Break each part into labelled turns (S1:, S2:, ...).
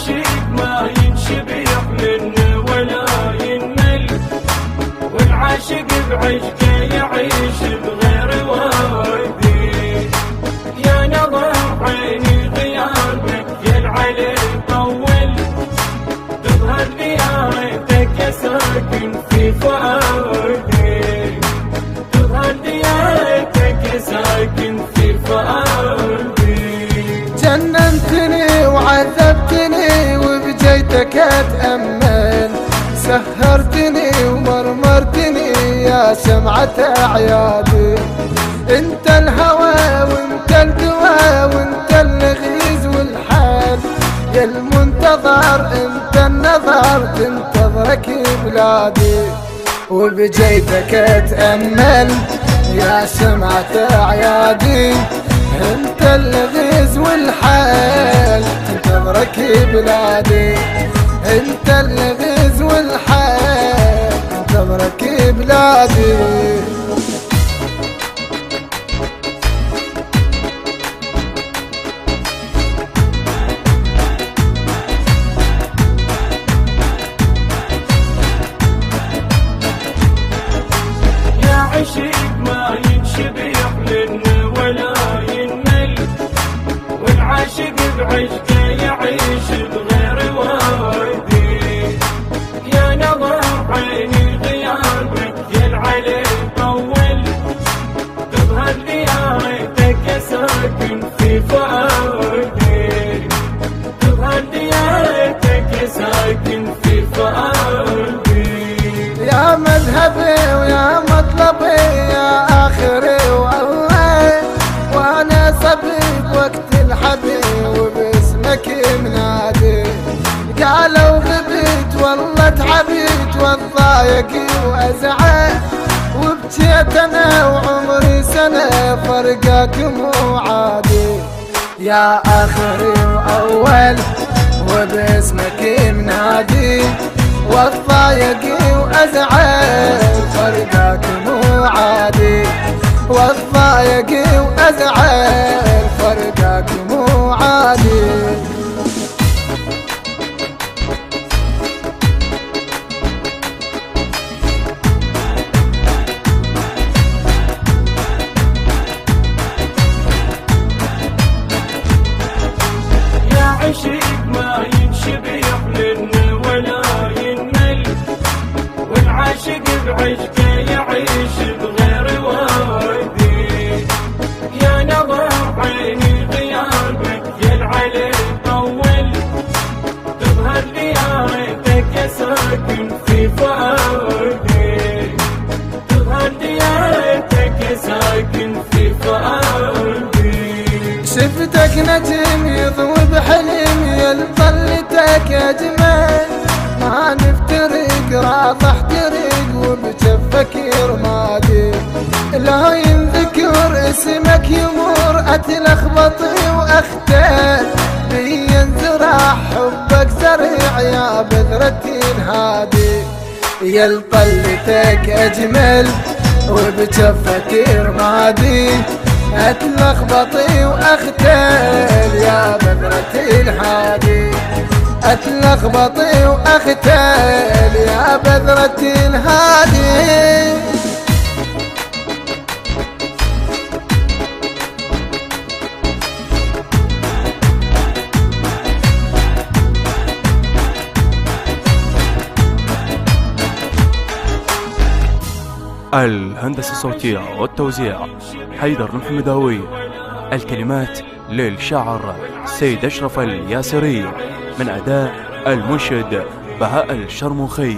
S1: عشيق ما ينشبع منه ولا ينمل، والعاشق بعشقه يعيش بغير وادي. يا نظر عيني غيابك يلعل يطول، تظهر ديارتك يا ساكن في فؤادي، تظهر ديارتك يا ساكن في فؤادي.
S2: جننتني وعذبتني وبجيتك اتأمل، سهرتني ومرمرتني يا شمعة اعيادي. انت الهوى وانت الدواء وانت الغيز والحال، يا المنتظر انت النظر تنتظرك بلادي. وبجيتك اتأمل يا شمعة اعيادي، انت الغيز والحال تنتظرك بلادي، انت الغيز والحال تنتظرك بلادي.
S1: يا عشيق ما ينشبع منه ولا ينمل، والعاشق بعشقه يعيش بغير وادي. يا نظر عيني غيابك يلعل يطول، تظهر ديارتك يا ساكن في فؤادي، تظهر ديارتك يا ساكن في فؤادي.
S2: يا مذهبي ويا مطلبي يا آخري وأول، وأنا صبي وقت الحبيب وباسمك منادي. قالوا غبيت والله تعبيت والضايق وأزعل، وبجيت أنا وعمري سنة فرقك مو عادي. يا آخري وأول وباسمك منادي، والضايق وأزعل فرقك مو عادي، والضايق وأزعل فرقك مو عادي.
S1: يا عشيق ما ينشبع منه ولا ينمل، والعاشق بعشقه يعيش بغير وادي. يا نظر عيني غيابك يلعل يطول، تظهر ديارتك يا ساكن في فؤادي، تظهر ديارتك يا ساكن في فؤادي.
S2: شفتك نجم يضوي بحلم يلطلتك اجمل، ما نفترق راح احترق وبجفك رمادي. لا ينذكر اسمك يمر اتلخبط واختل، بي ينزرع حبك زرع يا بذرة الهادي. يلطلتك اجمل وبجفك رمادي، اتلخبطي واختل يا بذرة الهادي، اتلخبطي واختل يا بذرة الهادي.
S3: الهندسة الصوتية والتوزيع حيدر المحمداوي. الكلمات للشاعر سيد أشرف الياسري، من أداء المنشد بهاء الشرموخي.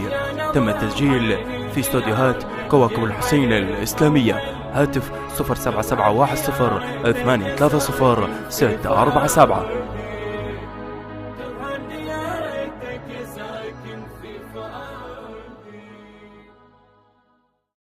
S3: تم التسجيل في استوديوهات كواكب الحسين الإسلامية. هاتف 07710830 647.